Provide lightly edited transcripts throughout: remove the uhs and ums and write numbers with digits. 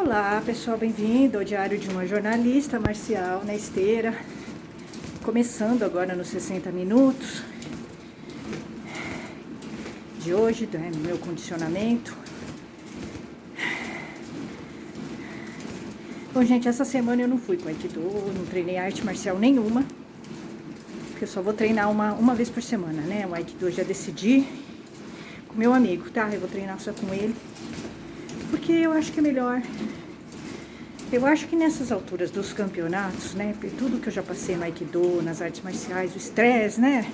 Olá pessoal, bem-vindo ao Diário de uma Jornalista Marcial na Esteira. Começando agora nos 60 minutos de hoje, no meu condicionamento. Bom, gente, essa semana eu não fui com Aikido, não treinei arte marcial nenhuma, porque eu só vou treinar uma vez por semana, né? O Aikido eu já decidi com meu amigo, tá? Eu vou treinar só com ele, porque eu acho que é melhor. Eu acho que nessas alturas dos campeonatos, né, tudo que eu já passei no Aikido, nas artes marciais, o estresse, né,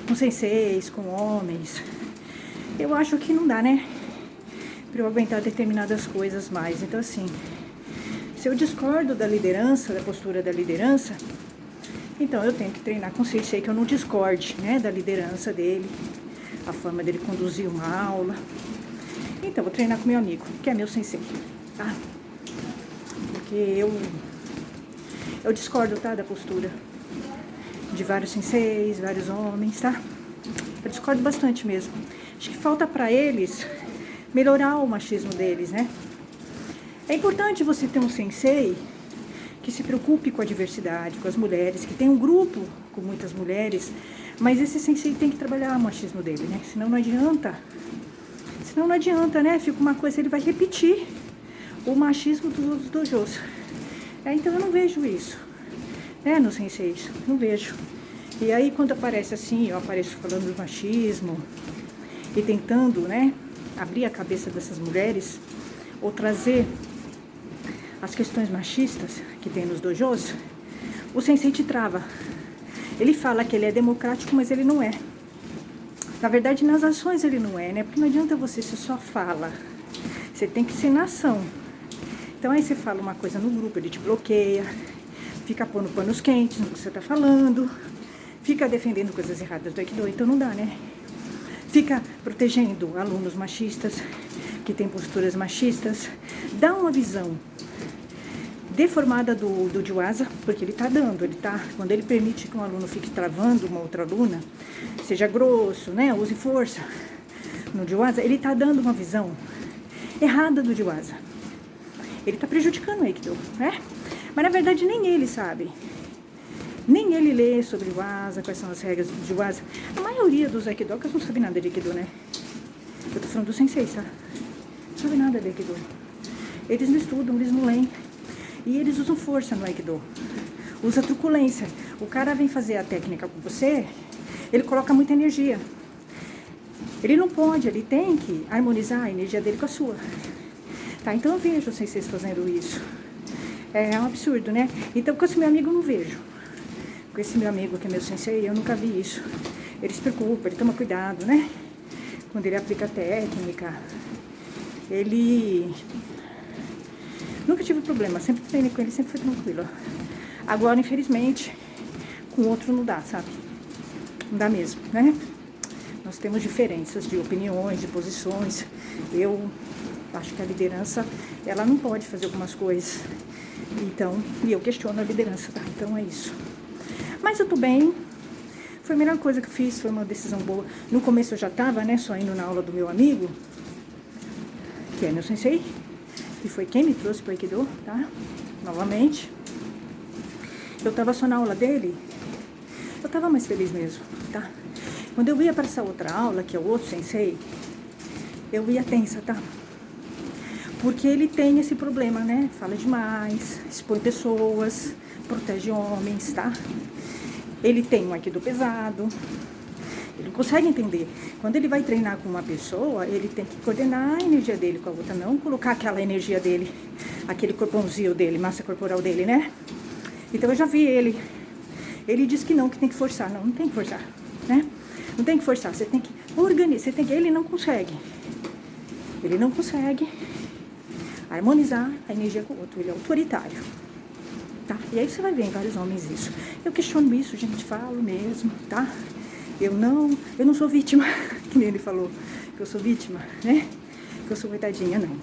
com senseis, com homens, eu acho que não dá, né, pra eu aguentar determinadas coisas mais. Então, assim, se eu discordo da liderança, da postura da liderança, então eu tenho que treinar com o sensei que eu não discorde, né, da liderança dele, a forma dele conduzir uma aula. Então, vou treinar com meu amigo, que é meu sensei, tá? Porque eu discordo, tá, da postura de vários senseis, vários homens, tá? Eu discordo bastante mesmo. Acho que falta pra eles melhorar o machismo deles, né? É importante você ter um sensei que se preocupe com a diversidade, com as mulheres, que tem um grupo com muitas mulheres, mas esse sensei tem que trabalhar o machismo dele, né? Senão não adianta. Senão não adianta, né? Fica uma coisa, ele vai repetir o machismo dos outros dojos. Então eu não vejo isso, né, nos senseis, não vejo. E aí quando aparece assim, eu apareço falando do machismo e tentando, né, abrir a cabeça dessas mulheres ou trazer as questões machistas que tem nos dojos, o sensei te trava. Ele fala que ele é democrático, mas ele não é. Na verdade, nas ações ele não é, né, porque não adianta você ser só fala, você tem que ser na ação. Então aí você fala uma coisa no grupo, ele te bloqueia, fica pondo panos quentes no que você tá falando, fica defendendo coisas erradas do Aikido, então não dá, né? Fica protegendo alunos machistas, que têm posturas machistas, dá uma visão deformada do Juasa, porque ele tá dando, quando ele permite que um aluno fique travando uma outra aluna, seja grosso, né, use força no Juasa, ele tá dando uma visão errada do Juasa. Ele tá prejudicando o Aikido, né? Mas na verdade nem ele sabe. Nem ele lê sobre o Juasa, quais são as regras do Juasa. A maioria dos Aikidokas não sabe nada de Aikido, né? Eu tô falando dos senseis, tá? Não sabe nada de Aikido. Eles não estudam, eles não leem. E eles usam força no Aikido. Usa truculência. O cara vem fazer a técnica com você, ele coloca muita energia. Ele não pode, ele tem que harmonizar a energia dele com a sua. Tá, então eu vejo vocês fazendo isso. É um absurdo, né? Então com esse meu amigo eu não vejo. Com esse meu amigo que é meu sensei, eu nunca vi isso. Ele se preocupa, ele toma cuidado, né? Quando ele aplica a técnica. Ele... Nunca tive problema, sempre treinei com ele, sempre foi tranquilo. Agora, infelizmente, com o outro não dá, sabe? Não dá mesmo, né? Nós temos diferenças de opiniões, de posições. Eu acho que a liderança, ela não pode fazer algumas coisas. Então, e eu questiono a liderança, tá? Então é isso. Mas eu tô bem. Foi a melhor coisa que eu fiz, foi uma decisão boa. No começo eu já tava, né, só indo na aula do meu amigo, que é meu sensei, que foi quem me trouxe pro Aikido, tá? Novamente. Eu tava só na aula dele, eu tava mais feliz mesmo, tá? Quando eu ia para essa outra aula, que é o outro sensei, eu ia tensa, tá? Porque ele tem esse problema, né? Fala demais, expõe pessoas, protege homens, tá? Ele tem um Aikido pesado, ele não consegue entender. Quando ele vai treinar com uma pessoa, ele tem que coordenar a energia dele com a outra, não colocar aquela energia dele, aquele corpãozinho dele, massa corporal dele, né? Então eu já vi ele. Ele diz que não, que tem que forçar. Não, não tem que forçar, né? Não tem que forçar, você tem que organizar, ele não consegue. Ele não consegue harmonizar a energia com o outro, ele é autoritário, tá? E aí você vai ver em vários homens isso. Eu questiono isso, gente, falo mesmo, tá? Eu não sou vítima, que nem ele falou, que eu sou vítima, né? Que eu sou coitadinha, não.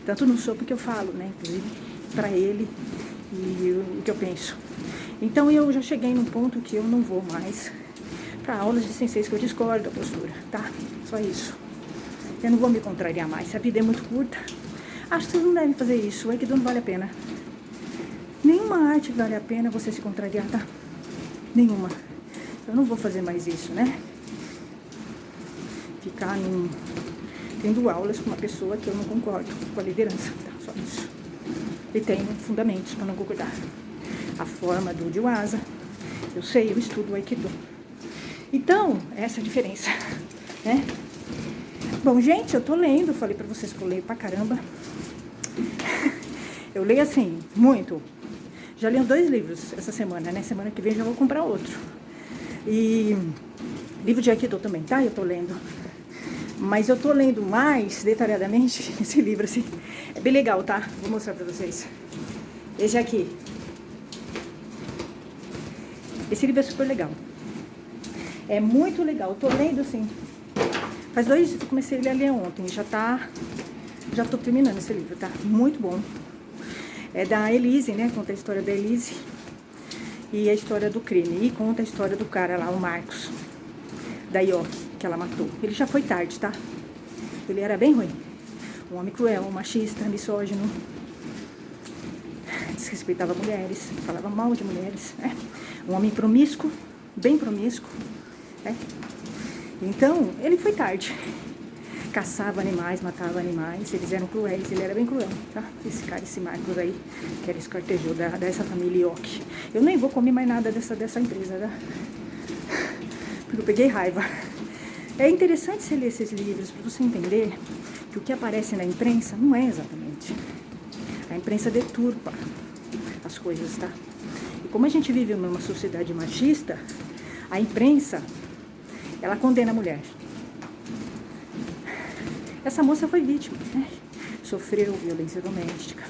Tanto não sou porque eu falo, né? Inclusive pra ele e o que eu penso. Então eu já cheguei num ponto que eu não vou mais pra aulas de senseis que eu discordo da postura, tá? Só isso. Eu não vou me contrariar mais, a vida é muito curta. Acho que vocês não devem fazer isso. O Aikido não vale a pena. Nenhuma arte vale a pena você se contrariar, tá? Nenhuma. Eu não vou fazer mais isso, né? Ficar tendo aulas com uma pessoa que eu não concordo com a liderança, tá? Só isso. E tenho fundamentos para não concordar. A forma do Jiwasa, eu sei, eu estudo o Aikido. Então, essa é a diferença, né? Bom, gente, eu tô lendo, falei pra vocês que eu leio pra caramba. Eu leio assim, muito. Já li uns 2 livros essa semana, né? Semana que vem já vou comprar outro. E livro de Aikido também, tá? Eu tô lendo. Mas eu tô lendo mais detalhadamente esse livro, assim. É bem legal, tá? Vou mostrar pra vocês. Esse aqui. Esse livro é super legal. É muito legal. Eu tô lendo, assim. Faz 2 dias que eu comecei a ler ontem. Já tô terminando esse livro, tá? Muito bom. É da Elise, né? Conta a história da Elise. E a história do crime. E conta a história do cara lá, o Marcos. Da Yoki, que ela matou. Ele já foi tarde, tá? Ele era bem ruim. Um homem cruel, um machista, misógino. Desrespeitava mulheres. Falava mal de mulheres, né? Um homem promíscuo. Bem promíscuo. Né? Então, ele foi tarde. Caçava animais, matava animais, eles eram cruéis, ele era bem cruel, tá? Esse cara, esse Marcos aí, que era esquartejou dessa família Yoki. Eu nem vou comer mais nada dessa empresa, tá? Porque eu peguei raiva. É interessante você ler esses livros para você entender que o que aparece na imprensa não é exatamente. A imprensa deturpa as coisas, tá? E como a gente vive numa sociedade machista, a imprensa, ela condena a mulher. Essa moça foi vítima, né? Sofreu violência doméstica.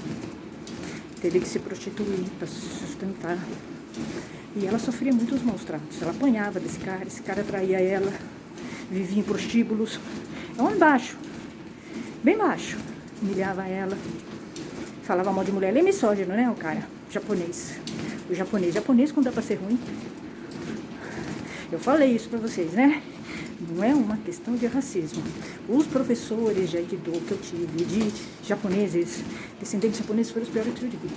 Teve que se prostituir para se sustentar. E ela sofria muitos maus tratos. Ela apanhava desse cara, esse cara traía ela, vivia em prostíbulos. É um baixo, bem baixo. Humilhava ela, falava mal de mulher. Ele é misógino, né, o cara? Japonês. O japonês quando dá pra ser ruim. Eu falei isso pra vocês, né? Não é uma questão de racismo. Os professores de Aikido que eu tive, de japoneses, descendentes japoneses, foram os piores que eu tive.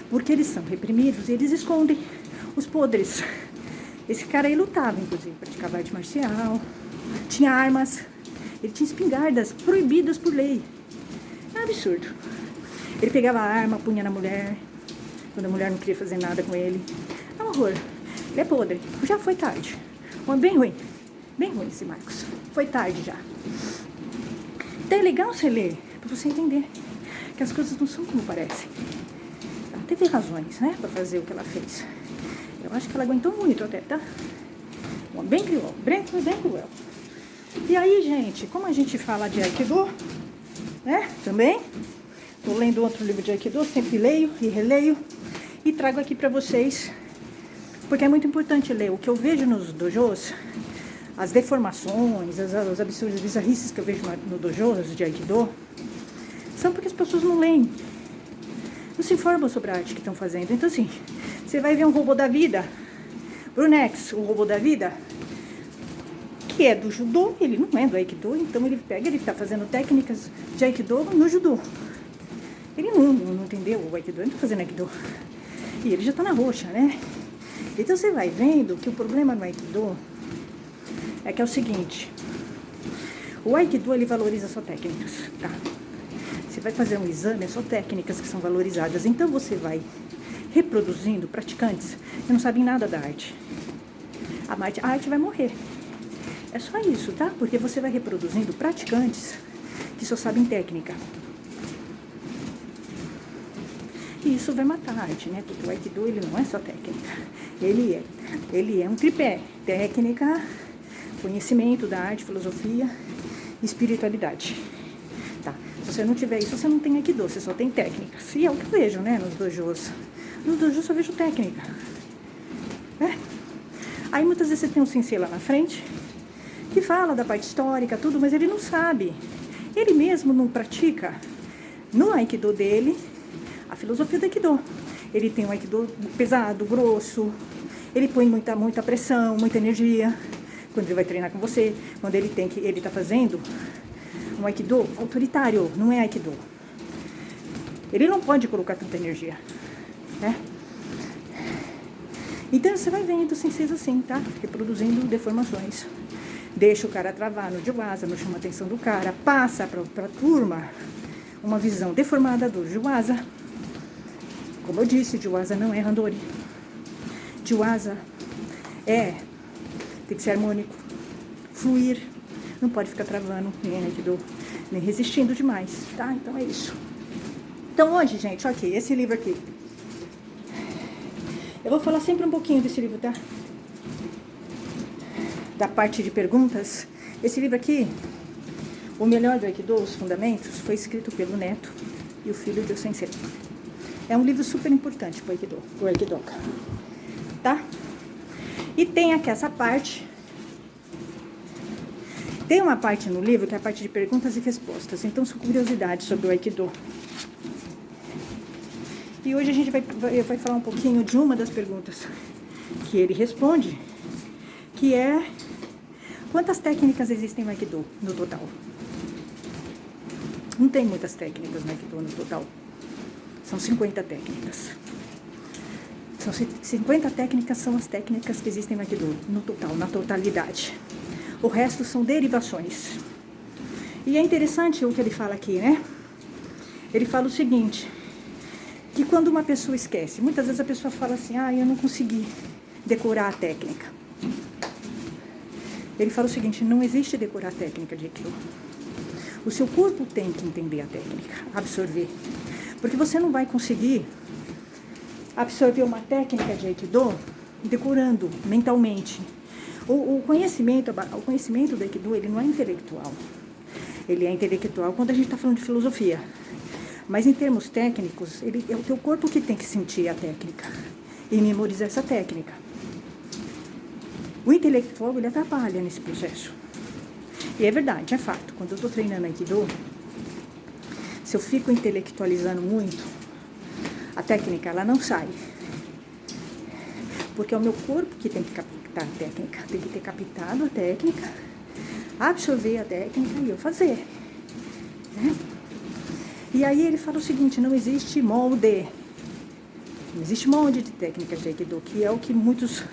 Porque eles são reprimidos e eles escondem os podres. Esse cara aí lutava, inclusive, praticava arte marcial, tinha armas, ele tinha espingardas proibidas por lei. É um absurdo. Ele pegava a arma, punha na mulher, quando a mulher não queria fazer nada com ele. É um horror. Ele é podre. Já foi tarde. Bem ruim. Bem ruim esse Marcos. Foi tarde já. Então é legal você ler, pra você entender que as coisas não são como parecem. Ela teve razões, né, pra fazer o que ela fez. Eu acho que ela aguentou muito até, tá? Bem cruel, bem cruel. E aí, gente, como a gente fala de Aikido, né, também, tô lendo outro livro de Aikido, sempre leio e releio e trago aqui pra vocês, porque é muito importante ler. O que eu vejo nos dojos, as deformações, os absurdos, as bizarrices que eu vejo no dojos de Aikido, são porque as pessoas não leem, não se informam sobre a arte que estão fazendo. Então, assim, você vai ver um robô da vida, Brunex, o robô da vida, que é do judô, ele não é do Aikido, então ele está fazendo técnicas de Aikido no judô. Ele não entendeu o Aikido, ele não está fazendo Aikido. E ele já está na roxa, né? Então você vai vendo que o problema no Aikido é que é o seguinte: o Aikido, ele valoriza só técnicas, tá? Você vai fazer um exame, é só técnicas que são valorizadas. Então você vai reproduzindo praticantes que não sabem nada da arte. A arte vai morrer. É só isso, tá? Porque você vai reproduzindo praticantes que só sabem técnica. E isso vai matar a arte, né? Porque o Aikido, ele não é só técnica. Ele é um tripé: técnica, conhecimento da arte, filosofia e espiritualidade. Tá? Se você não tiver isso, você não tem Aikido, você só tem técnicas. E é o que eu vejo, né, nos dojos. Nos dojos eu só vejo técnica. Né? Aí muitas vezes você tem um sensei lá na frente que fala da parte histórica, tudo, mas ele não sabe. Ele mesmo não pratica no Aikido dele a filosofia do Aikido. Ele tem um Aikido pesado, grosso, ele põe muita pressão, muita energia quando ele vai treinar com você, quando ele tá fazendo um Aikido autoritário, não é Aikido. Ele não pode colocar tanta energia, né? Então você vai vendo os senseis assim, tá? Reproduzindo deformações. Deixa o cara travar no Jiwasa, não chama a atenção do cara, passa pra turma uma visão deformada do Jiwasa. Como eu disse, Jiwasa não é Randori. Jiwasa tem que ser harmônico, fluir, não pode ficar travando, nem resistindo demais, tá? Então é isso. Então hoje, gente, ok, esse livro aqui. Eu vou falar sempre um pouquinho desse livro, tá? Da parte de perguntas. Esse livro aqui, O Melhor do Aikido, Os Fundamentos, foi escrito pelo neto e o filho de Sensei. É um livro super importante pro Aikido, pro Aikidoka, tá? E tem aqui essa parte. Tem uma parte no livro que é a parte de perguntas e respostas. Então, são curiosidades sobre o Aikido. E hoje a gente vai falar um pouquinho de uma das perguntas que ele responde, que é: quantas técnicas existem no Aikido no total? Não tem muitas técnicas no Aikido no total. São 50 técnicas. São 50 técnicas, são as técnicas que existem no Aikido no total, na totalidade. O resto são derivações. E é interessante o que ele fala aqui, né? Ele fala o seguinte, que quando uma pessoa esquece, muitas vezes a pessoa fala assim: eu não consegui decorar a técnica. Ele fala o seguinte: não existe decorar a técnica de Aikido. O seu corpo tem que entender a técnica, absorver. Porque você não vai conseguir absorver uma técnica de Aikido decorando mentalmente. O conhecimento do Aikido, ele não é intelectual. Ele é intelectual quando a gente está falando de filosofia. Mas em termos técnicos, é o teu corpo que tem que sentir a técnica e memorizar essa técnica. O intelectual, ele atrapalha nesse processo. E é verdade, é fato. Quando eu estou treinando Aikido, se eu fico intelectualizando muito, a técnica, ela não sai. Porque é o meu corpo que tem que captar a técnica. Tem que ter captado a técnica, absorver a técnica e eu fazer, né? E aí ele fala o seguinte: não existe molde. Não existe molde de técnicas de Aikido, que é o que muitos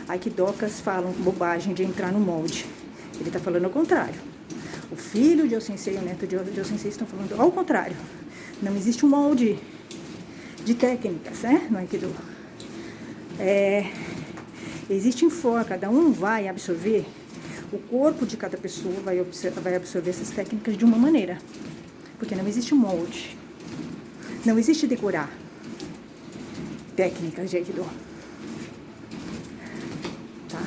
Aikidokas falam, bobagem de entrar no molde. Ele está falando ao contrário. O filho de Sensei e o neto de Sensei estão falando ao contrário. Não existe um molde de técnicas, né, no Aikido. Existe em forma, cada um vai absorver, o corpo de cada pessoa vai absorver essas técnicas de uma maneira. Porque não existe molde. Não existe decorar técnicas de Aikido. Tá?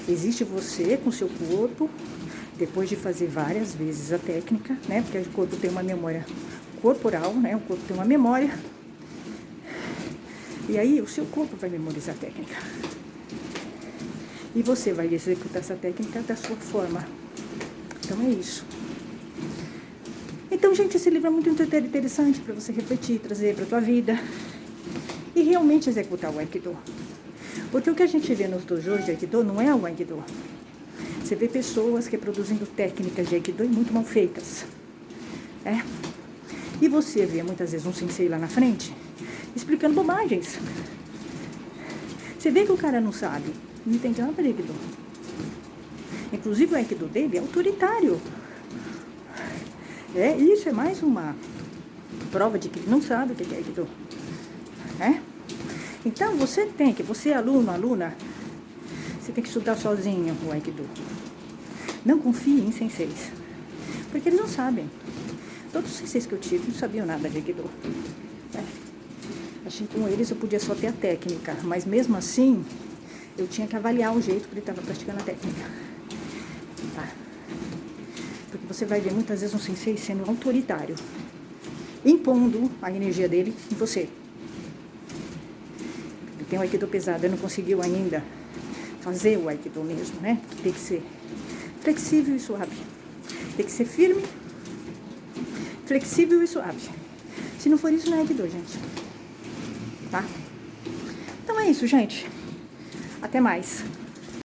Existe você com seu corpo, depois de fazer várias vezes a técnica, né? Porque o corpo tem uma memória corporal, né? O corpo tem uma memória. E aí o seu corpo vai memorizar a técnica. E você vai executar essa técnica da sua forma. Então é isso. Então, gente, esse livro é muito interessante para você refletir, trazer para a tua vida e realmente executar o Aikido. Porque o que a gente vê nos dojos de Aikido não é o Aikido. Você vê pessoas reproduzindo técnicas de Aikido e muito mal feitas. E você vê muitas vezes um sensei lá na frente explicando bobagens. Você vê que o cara não sabe, não entende nada de Aikido. Inclusive o Aikido dele é autoritário. Isso é mais uma prova de que ele não sabe o que é Aikido. Então você aluno, aluna, você tem que estudar sozinho o Aikido. Não confie em senseis, porque eles não sabem. Todos os senseis que eu tive não sabiam nada de Aikido. Achei que com eles eu podia só ter a técnica, mas mesmo assim eu tinha que avaliar o jeito que ele estava praticando a técnica. Tá? Porque você vai ver muitas vezes um sensei sendo autoritário, impondo a energia dele em você. Ele tem um Aikido pesado, ele não conseguiu ainda fazer o Aikido mesmo, né? Que tem que ser flexível e suave. Tem que ser firme, flexível e suave. Se não for isso, não é Aikido, gente. Tá? Então é isso, gente. Até mais.